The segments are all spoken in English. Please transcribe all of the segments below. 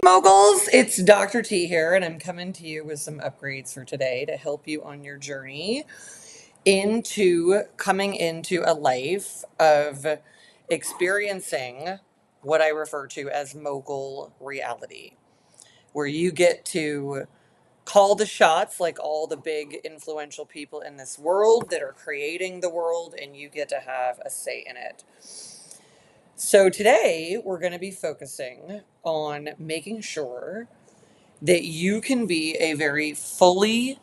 Moguls, it's Dr. T here, and I'm coming to you with some upgrades for today to help you on your journey into coming into a life of experiencing what I refer to as Mogul reality, where you get to call the shots like all the big influential people in this world that are creating the world, and you get to have a say in it. So today we're going to be focusing on making sure that you can be a very fully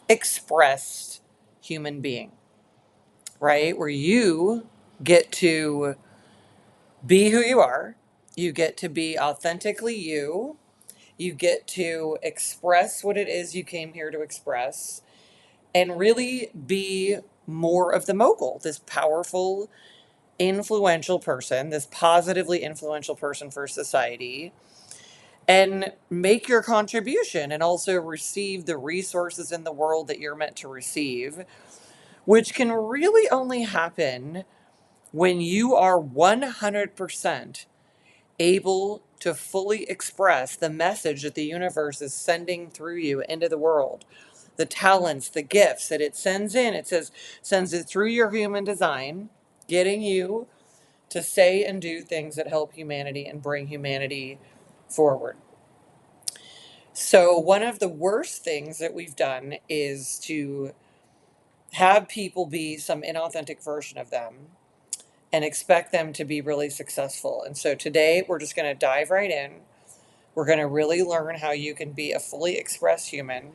expressed human being, right? Where you get to be who you are, you get to be authentically you, you get to express what it is you came here to express, and really be more of the mogul, this powerful, influential person, this positively influential person for society, and make your contribution and also receive the resources in the world that you're meant to receive, which can really only happen when you are 100% able to fully express the message that the universe is sending through you into the world. The talents, the gifts that it sends in, sends it through your human design, getting you to say and do things that help humanity and bring humanity forward. So, one of the worst things that we've done is to have people be some inauthentic version of them and expect them to be really successful. And so, today we're just going to dive right in. We're going to really learn how you can be a fully expressed human,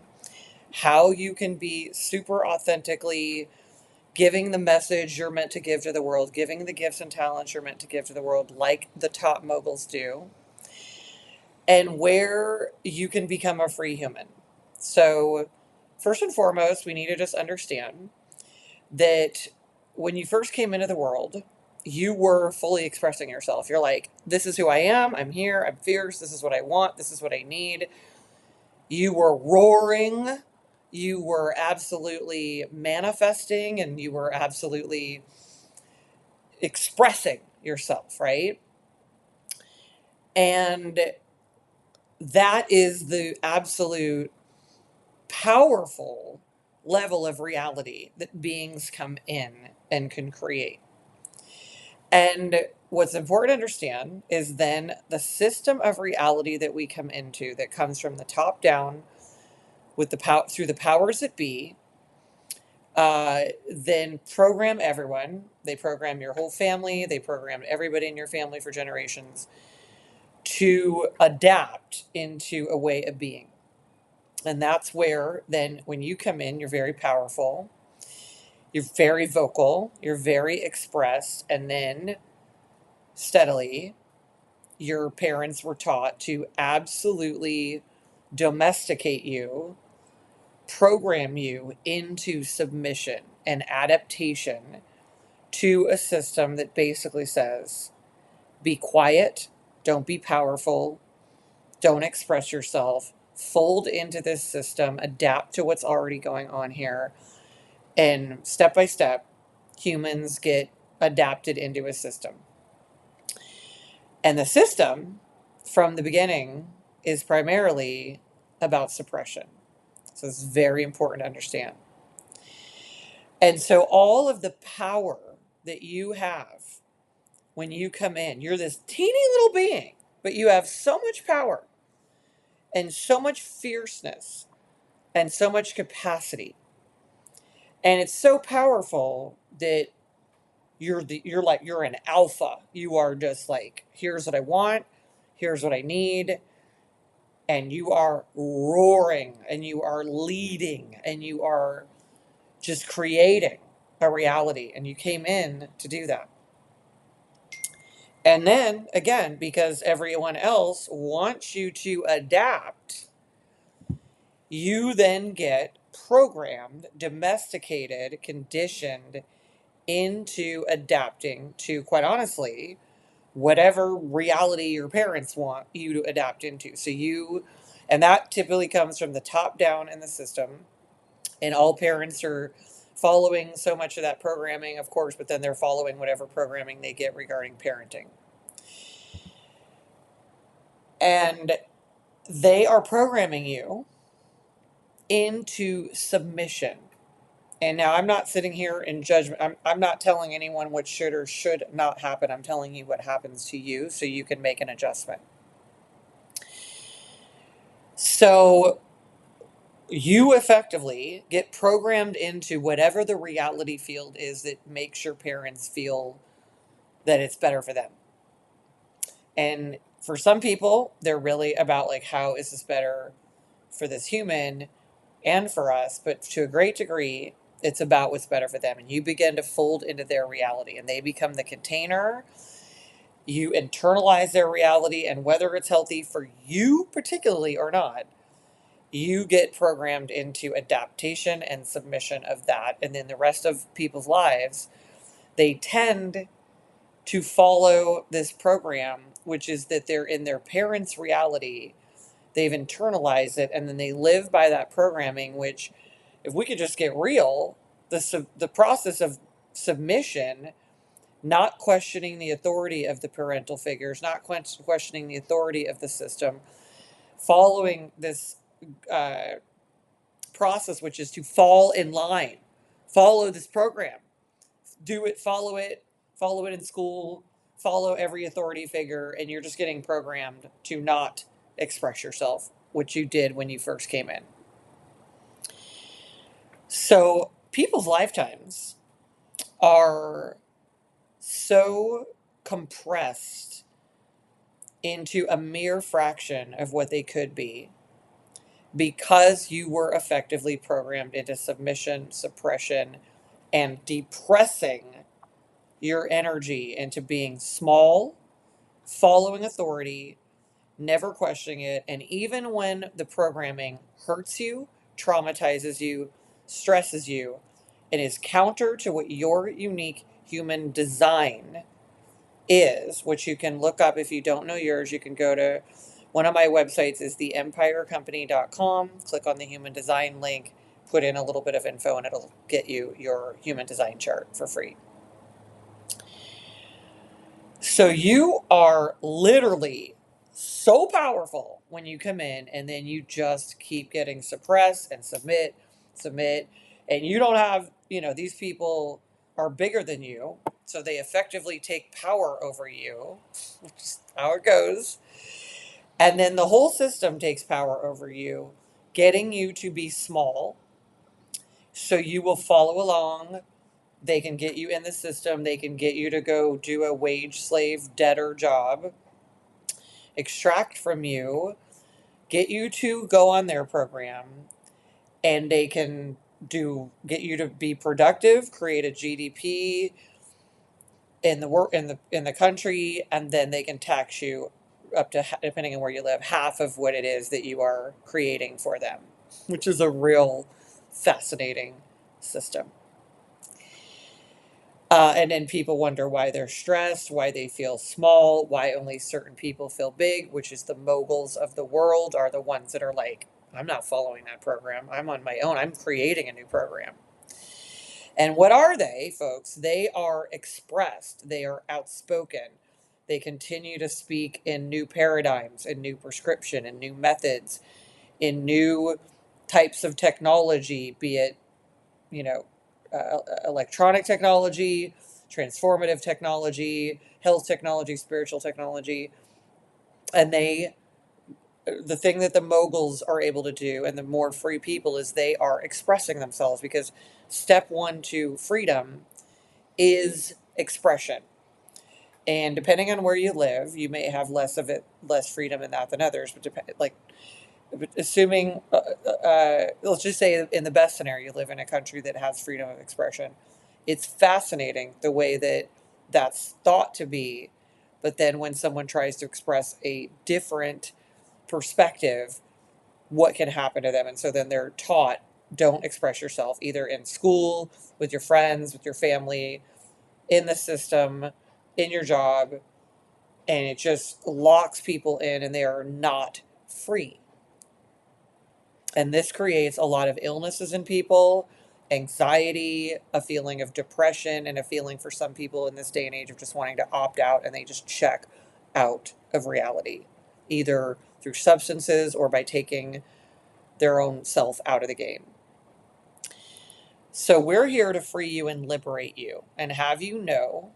how you can be super authentically giving the message you're meant to give to the world, giving the gifts and talents you're meant to give to the world, like the top moguls do, and where you can become a free human. So, first and foremost, we need to just understand that when you first came into the world, you were fully expressing yourself. You're like, this is who I am. I'm here. I'm fierce. This is what I want. This is what I need. You were roaring. You were absolutely manifesting, and you were absolutely expressing yourself, right? And that is the absolute powerful level of reality that beings come in and can create. And what's important to understand is then the system of reality that we come into that comes from the top down with through the powers that be, then program everyone. They program your whole family. They program everybody in your family for generations to adapt into a way of being. And that's where then when you come in, you're very powerful. You're very vocal, you're very expressed, and then steadily, your parents were taught to absolutely domesticate you, program you into submission and adaptation to a system that basically says, be quiet, don't be powerful, don't express yourself, fold into this system, adapt to what's already going on here. And step by step, humans get adapted into a system. And the system from the beginning is primarily about suppression. So it's very important to understand. And so all of the power that you have when you come in, you're this teeny little being, but you have so much power and so much fierceness and so much capacity. And it's so powerful that you're an alpha. You are just like, here's what I want, here's what I need, and you are roaring and you are leading and you are just creating a reality, and you came in to do that. And then again, because everyone else wants you to adapt, you then get programmed, domesticated, conditioned into adapting to, quite honestly, whatever reality your parents want you to adapt into. And that typically comes from the top down in the system. And all parents are following so much of that programming, of course, but then they're following whatever programming they get regarding parenting. And they are programming you into submission. And now I'm not sitting here in judgment. I'm not telling anyone what should or should not happen. I'm telling you what happens to you so you can make an adjustment. So you effectively get programmed into whatever the reality field is that makes your parents feel that it's better for them. And for some people, they're really about like, how is this better for this human and for us? But to a great degree, it's about what's better for them. And you begin to fold into their reality and they become the container. You internalize their reality, and whether it's healthy for you particularly or not, you get programmed into adaptation and submission of that. And then the rest of people's lives, they tend to follow this program, which is that they're in their parents' reality. They've internalized it, and then they live by that programming, which, if we could just get real, the process of submission, not questioning the authority of the parental figures, not questioning the authority of the system, following this uh, process, which is to fall in line, follow this program, do it, follow it in school, follow every authority figure, and you're just getting programmed to not express yourself, which you did when you first came in. So people's lifetimes are so compressed into a mere fraction of what they could be because you were effectively programmed into submission, suppression, and depressing your energy into being small, following authority, never questioning it. And even when the programming hurts you, traumatizes you, stresses you, it is counter to what your unique human design is, which you can look up. If you don't know yours, you can go to one of my websites is theempirecompany.com, click on the human design link, put in a little bit of info, and it'll get you your human design chart for free. So you are literally so powerful when you come in, and then you just keep getting suppressed and submit, and you don't have, these people are bigger than you, so they effectively take power over you, which is how it goes. And then the whole system takes power over you, getting you to be small, so you will follow along. They can get you in the system. They can get you to go do a wage slave debtor job, extract from you, get you to go on their program, and they can get you to be productive, create a GDP in the work in the country, and then they can tax you up to, depending on where you live, half of what it is that you are creating for them, which is a real fascinating system. And then people wonder why they're stressed, why they feel small, why only certain people feel big, which is the moguls of the world are the ones that are like, I'm not following that program. I'm on my own. I'm creating a new program. And what are they, folks? They are expressed. They are outspoken. They continue to speak in new paradigms, in new prescription, in new methods, in new types of technology, be it, you know, electronic technology, transformative technology, health technology, spiritual technology. And the thing that the moguls are able to do, and the more free people, is they are expressing themselves, because step one to freedom is expression. And depending on where you live, you may have less freedom in that than others. But assuming, let's just say in the best scenario, you live in a country that has freedom of expression. It's fascinating the way that that's thought to be. But then when someone tries to express a different perspective, what can happen to them? And so then they're taught, don't express yourself, either in school, with your friends, with your family, in the system, in your job. And it just locks people in, and they are not free. And this creates a lot of illnesses in people, anxiety, a feeling of depression, and a feeling for some people in this day and age of just wanting to opt out, and they just check out of reality. Either through substances or by taking their own self out of the game. So we're here to free you and liberate you and have you know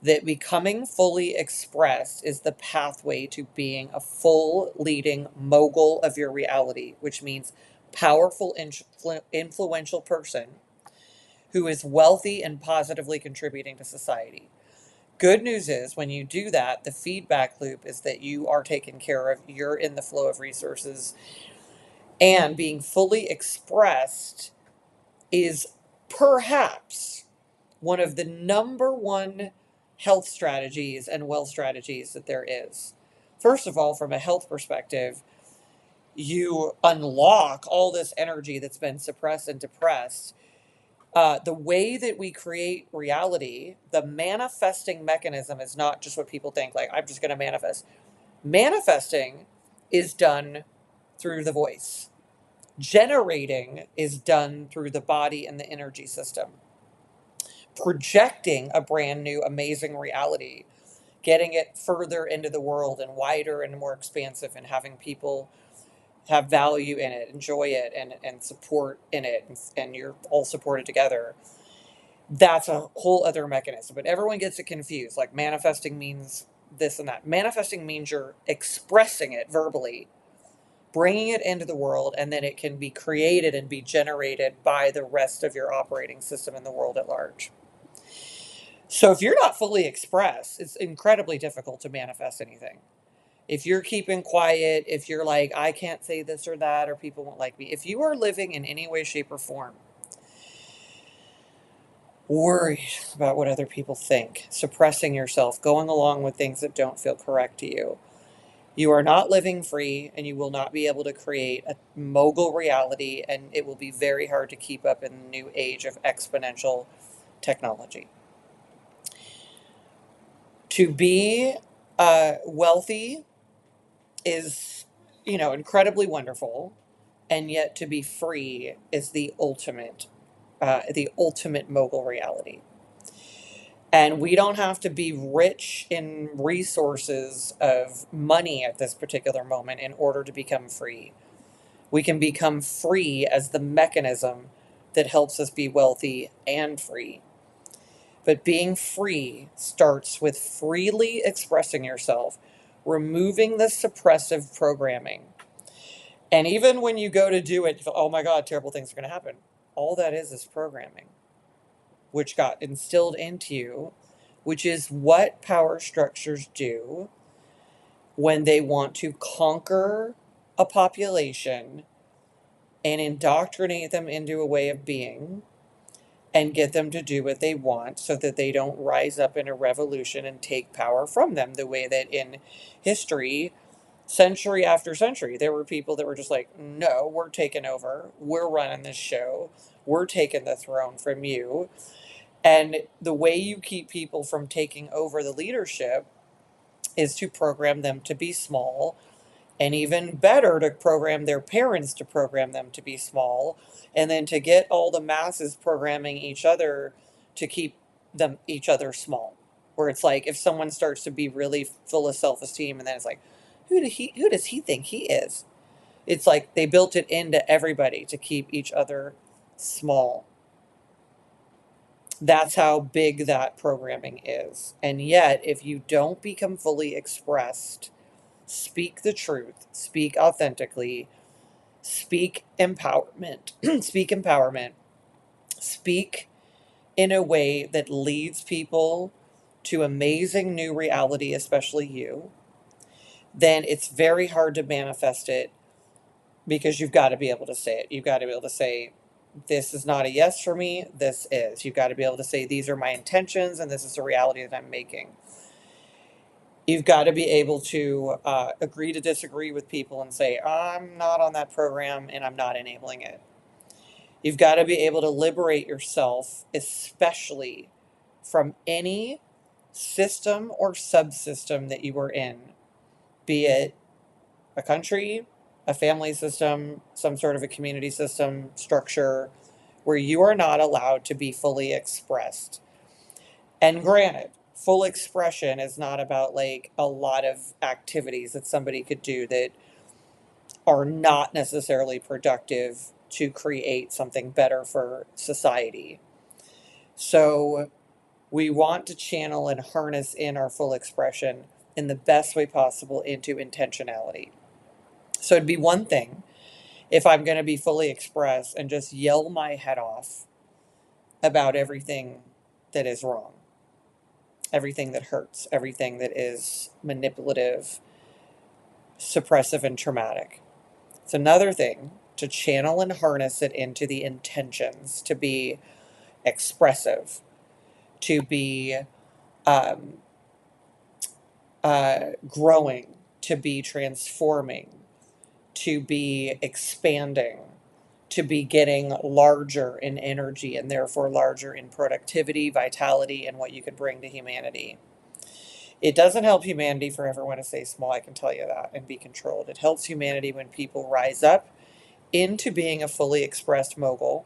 that becoming fully expressed is the pathway to being a full leading mogul of your reality, which means powerful, influential person who is wealthy and positively contributing to society. Good news is when you do that, the feedback loop is that you are taken care of, you're in the flow of resources, and being fully expressed is perhaps one of the number one health strategies and wealth strategies that there is. First of all, from a health perspective, you unlock all this energy that's been suppressed and depressed. The way that we create reality, the manifesting mechanism is not just what people think, like, I'm just going to manifest. Manifesting is done through the voice. Generating is done through the body and the energy system. Projecting a brand new, amazing reality, getting it further into the world and wider and more expansive, and having people have value in it, enjoy it, and support in it, and you're all supported together. That's a whole other mechanism. But everyone gets it confused. Like manifesting means this and that. Manifesting means you're expressing it verbally, bringing it into the world, and then it can be created and be generated by the rest of your operating system in the world at large. So if you're not fully expressed, it's incredibly difficult to manifest anything. If you're keeping quiet, if you're like, I can't say this or that, or people won't like me, if you are living in any way, shape, or form worried about what other people think, suppressing yourself, going along with things that don't feel correct to you, you are not living free, and you will not be able to create a mogul reality, and it will be very hard to keep up in the new age of exponential technology. To be wealthy is, incredibly wonderful, and yet to be free is the ultimate mogul reality. And we don't have to be rich in resources of money at this particular moment in order to become free. We can become free as the mechanism that helps us be wealthy and free. But being free starts with freely expressing yourself, removing the suppressive programming. And even when you go to do it, you feel, oh my God, terrible things are going to happen. All that is programming, which got instilled into you, which is what power structures do when they want to conquer a population and indoctrinate them into a way of being and get them to do what they want so that they don't rise up in a revolution and take power from them, the way that in history, century after century, there were people that were just like, no, we're taking over, we're running this show, we're taking the throne from you. And the way you keep people from taking over the leadership is to program them to be small, and even better, to program their parents to program them to be small, and then to get all the masses programming each other to keep them each other small. Where it's like, if someone starts to be really full of self-esteem, and then it's like, who does he think he is? It's like they built it into everybody to keep each other small. That's how big that programming is. And yet, if you don't become fully expressed, speak the truth, speak authentically, speak empowerment, speak in a way that leads people to amazing new reality, especially you, then it's very hard to manifest it, because you've got to be able to say it. You've got to be able to say, this is not a yes for me, this is. You've got to be able to say, these are my intentions, and this is the reality that I'm making. You've got to be able to agree to disagree with people and say, I'm not on that program and I'm not enabling it. You've got to be able to liberate yourself, especially from any system or subsystem that you are in, be it a country, a family system, some sort of a community system structure, where you are not allowed to be fully expressed. And granted, full expression is not about like a lot of activities that somebody could do that are not necessarily productive to create something better for society. So we want to channel and harness in our full expression in the best way possible into intentionality. So it'd be one thing if I'm going to be fully expressed and just yell my head off about everything that is wrong, everything that hurts, everything that is manipulative, suppressive, and traumatic. It's another thing to channel and harness it into the intentions, to be expressive, to be um, growing, to be transforming, to be expanding, to be getting larger in energy and therefore larger in productivity, vitality, and what you could bring to humanity. It doesn't help humanity for everyone to stay small, I can tell you that, and be controlled. It helps humanity when people rise up into being a fully expressed mogul,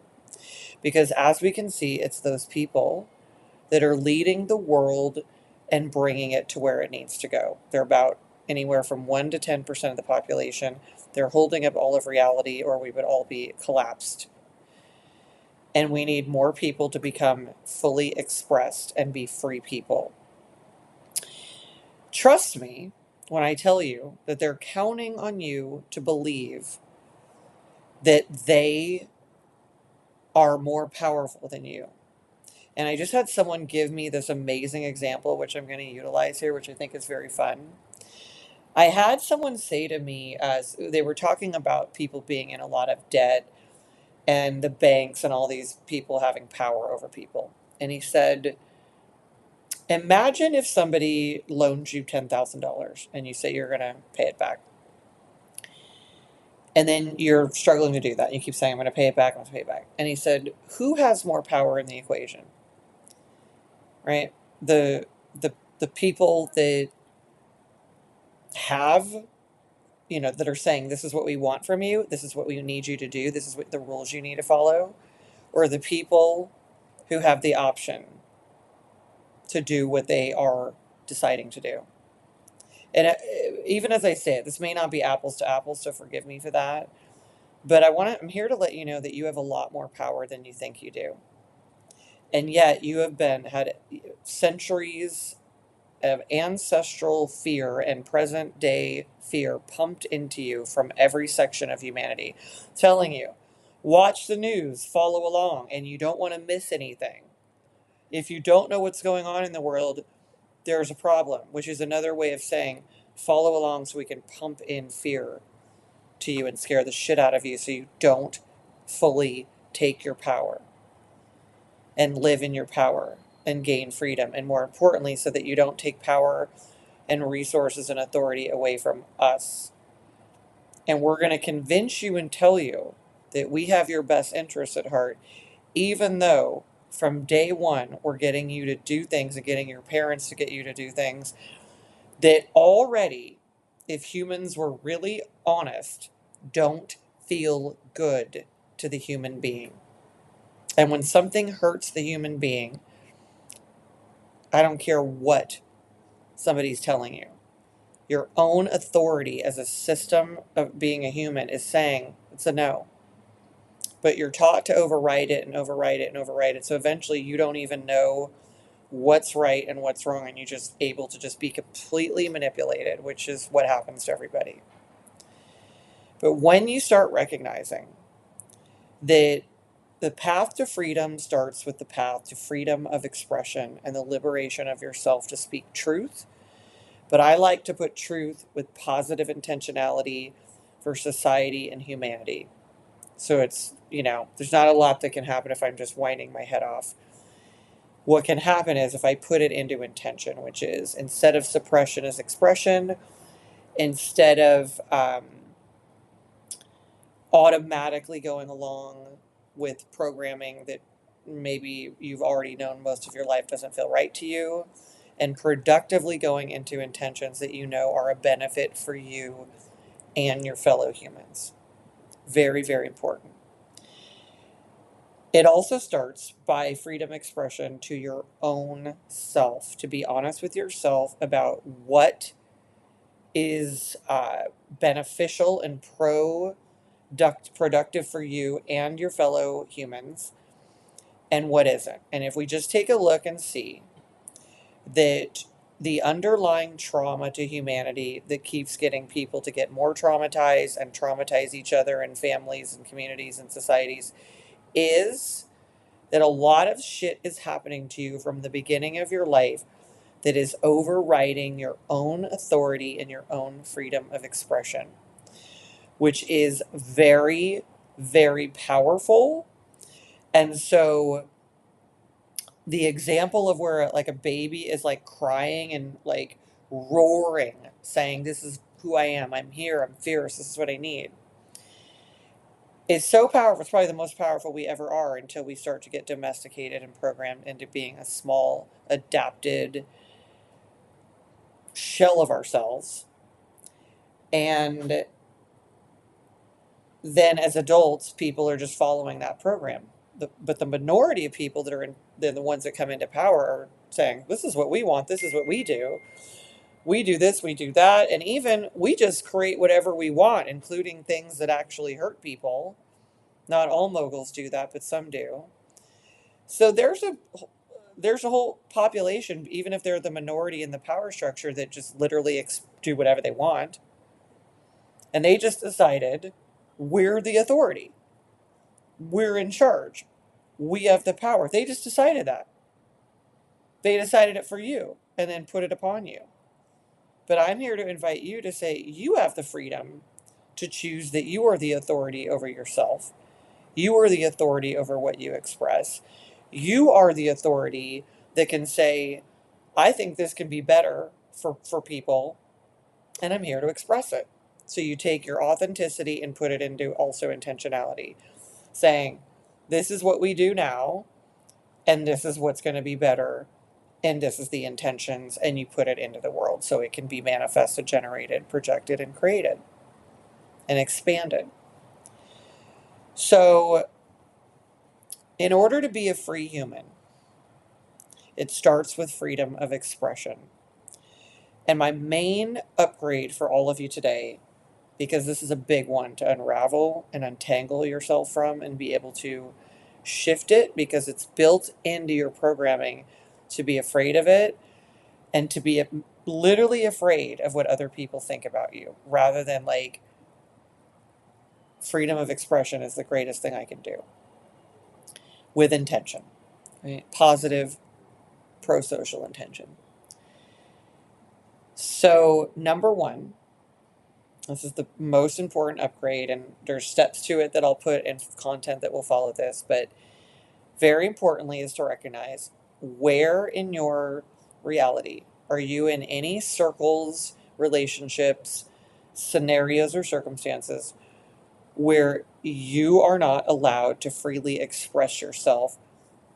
because as we can see, it's those people that are leading the world and bringing it to where it needs to go. They're about anywhere from 1 to 10% of the population. They're holding up all of reality, or we would all be collapsed. And we need more people to become fully expressed and be free people. Trust me when I tell you that they're counting on you to believe that they are more powerful than you. And I just had someone give me this amazing example, which I'm going to utilize here, which I think is very fun. I had someone say to me, as they were talking about people being in a lot of debt and the banks and all these people having power over people. And he said, imagine if somebody loans you $10,000 and you say you're going to pay it back. And then you're struggling to do that. You keep saying, I'm going to pay it back, I'm going to pay it back. And he said, who has more power in the equation? Right? The the people that have, that are saying, this is what we want from you, this is what we need you to do, this is what the rules you need to follow, or the people who have the option to do what they are deciding to do. And even as I say it, this may not be apples to apples, so forgive me for that. But I'm here to let you know that you have a lot more power than you think you do. And yet you have had centuries of ancestral fear and present day fear pumped into you from every section of humanity, telling you, watch the news, follow along, and you don't want to miss anything. If you don't know what's going on in the world, there's a problem, which is another way of saying follow along so we can pump in fear to you and scare the shit out of you so you don't fully take your power and live in your power and gain freedom. And more importantly, so that you don't take power and resources and authority away from us. And we're going to convince you and tell you that we have your best interests at heart, even though from day one we're getting you to do things and getting your parents to get you to do things that already, if humans were really honest, don't feel good to the human being. And when something hurts the human being, I don't care what somebody's telling you. Your own authority as a system of being a human is saying it's a no. But you're taught to override it and override it and override it. So eventually you don't even know what's right and what's wrong, and you're just able to just be completely manipulated, which is what happens to everybody. But when you start recognizing that the path to freedom starts with the path to freedom of expression and the liberation of yourself to speak truth, but I like to put truth with positive intentionality for society and humanity. So it's, there's not a lot that can happen if I'm just whining my head off. What can happen is if I put it into intention, which is instead of suppression as expression, instead of automatically going along with programming that maybe you've already known most of your life doesn't feel right to you, and productively going into intentions that you know are a benefit for you and your fellow humans. Very, very important. It also starts by freedom expression to your own self, to be honest with yourself about what is beneficial and productive for you and your fellow humans, and what isn't. And if we just take a look and see that the underlying trauma to humanity that keeps getting people to get more traumatized and traumatize each other and families and communities and societies is that a lot of shit is happening to you from the beginning of your life that is overriding your own authority and your own freedom of expression, which is very, very powerful. And so the example of where like a baby is like crying and like roaring, saying, "This is who I am. I'm here. I'm fierce. This is what I need." It's so powerful. It's probably the most powerful we ever are until we start to get domesticated and programmed into being a small, adapted shell of ourselves. And then as adults, people are just following that program. But the minority of people that are in, they're the ones that come into power are saying, "This is what we want. This is what we do. We do this, we do that." And even we just create whatever we want, including things that actually hurt people. Not all moguls do that, but some do. So there's a whole population, even if they're the minority in the power structure, that just literally do whatever they want. And they just decided, we're the authority. We're in charge. We have the power. They just decided that. They decided it for you and then put it upon you. But I'm here to invite you to say you have the freedom to choose that you are the authority over yourself. You are the authority over what you express. You are the authority that can say, "I think this can be better for people, and I'm here to express it." So you take your authenticity and put it into also intentionality, saying, "This is what we do now, and this is what's going to be better, and this is the intentions," and you put it into the world so it can be manifested, generated, projected, and created and expanded. So in order to be a free human, it starts with freedom of expression. And my main upgrade for all of you today, because this is a big one to unravel and untangle yourself from and be able to shift it, because it's built into your programming to be afraid of it and to be literally afraid of what other people think about you, rather than like, freedom of expression is the greatest thing I can do with intention, right? Positive, pro-social intention. So number one, this is the most important upgrade, and there's steps to it that I'll put in content that will follow this, but very importantly is to recognize, where in your reality are you in any circles, relationships, scenarios, or circumstances where you are not allowed to freely express yourself,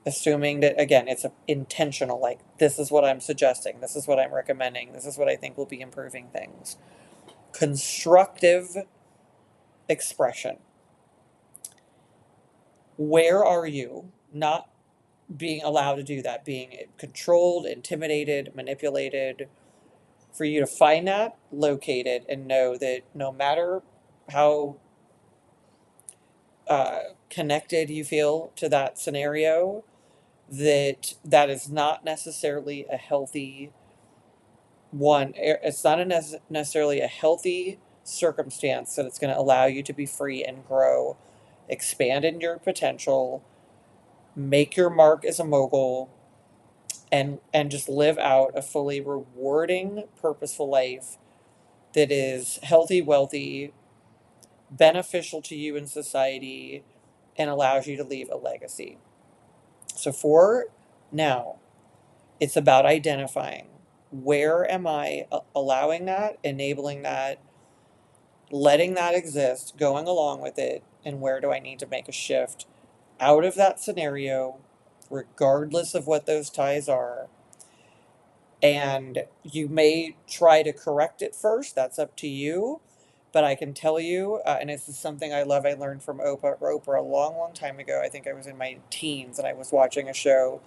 assuming that, again, it's intentional, like, this is what I'm suggesting, this is what I'm recommending, this is what I think will be improving things. Constructive expression. Where are you not being allowed to do that, being controlled, intimidated, manipulated? For you to find that, locate it, and know that no matter how connected you feel to that scenario, that is not necessarily a healthy one. It's not necessarily a healthy circumstance that it's going to allow you to be free and grow, expand in your potential, make your mark as a mogul, and just live out a fully rewarding, purposeful life that is healthy, wealthy, beneficial to you in society, and allows you to leave a legacy. So for now, it's about identifying, where am I allowing that, enabling that, letting that exist, going along with it, and where do I need to make a shift out of that scenario, regardless of what those ties are. And you may try to correct it first, that's up to you, But I can tell you, and this is something I love, I learned from Oprah a long, long time ago. I think I was in my teens and I was watching a show,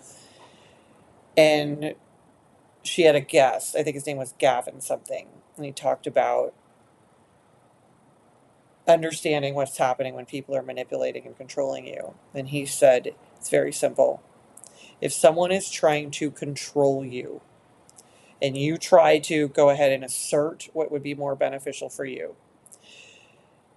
and she had a guest. I think his name was Gavin something. And he talked about understanding what's happening when people are manipulating and controlling you. And he said, it's very simple. If someone is trying to control you and you try to go ahead and assert what would be more beneficial for you,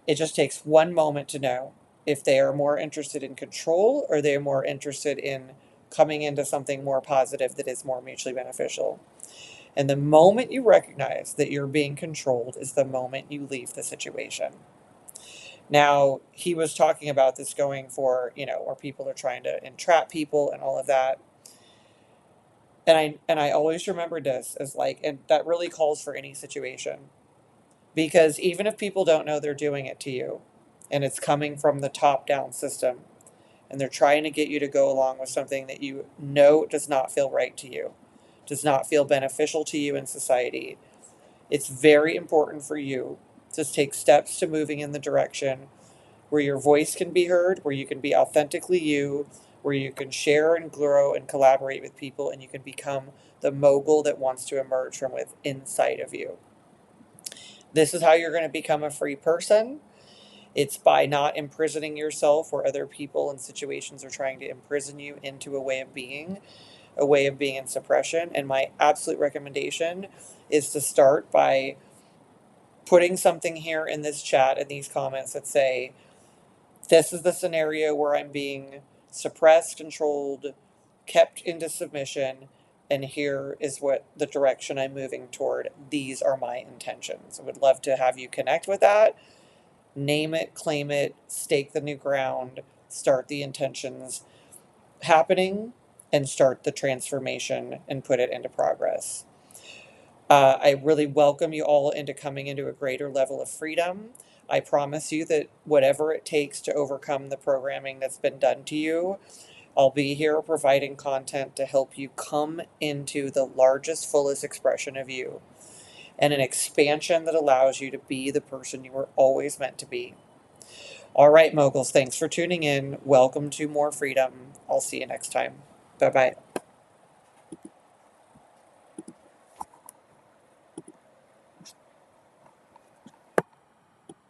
it just takes one moment to know if they are more interested in control or they are more interested in coming into something more positive that is more mutually beneficial. And the moment you recognize that you're being controlled is the moment you leave the situation. Now, he was talking about this going for, where people are trying to entrap people and all of that. And I always remember this as like, and that really calls for any situation. Because even if people don't know they're doing it to you, and it's coming from the top down system, and they're trying to get you to go along with something that you know does not feel right to you, does not feel beneficial to you in society, it's very important for you to take steps to moving in the direction where your voice can be heard, where you can be authentically you, where you can share and grow and collaborate with people, and you can become the mogul that wants to emerge from within inside of you. This is how you're going to become a free person. It's by not imprisoning yourself where other people and situations are trying to imprison you into a way of being in suppression. And my absolute recommendation is to start by putting something here in this chat, in these comments that say, this is the scenario where I'm being suppressed, controlled, kept into submission, and here is what the direction I'm moving toward. These are my intentions. I would love to have you connect with that. Name it, claim it, stake the new ground, start the intentions happening, and start the transformation and put it into progress. I really welcome you all into coming into a greater level of freedom. I promise you that whatever it takes to overcome the programming that's been done to you, I'll be here providing content to help you come into the largest, fullest expression of you and an expansion that allows you to be the person you were always meant to be. All right, Moguls, thanks for tuning in. Welcome to More Freedom. I'll see you next time. Bye bye.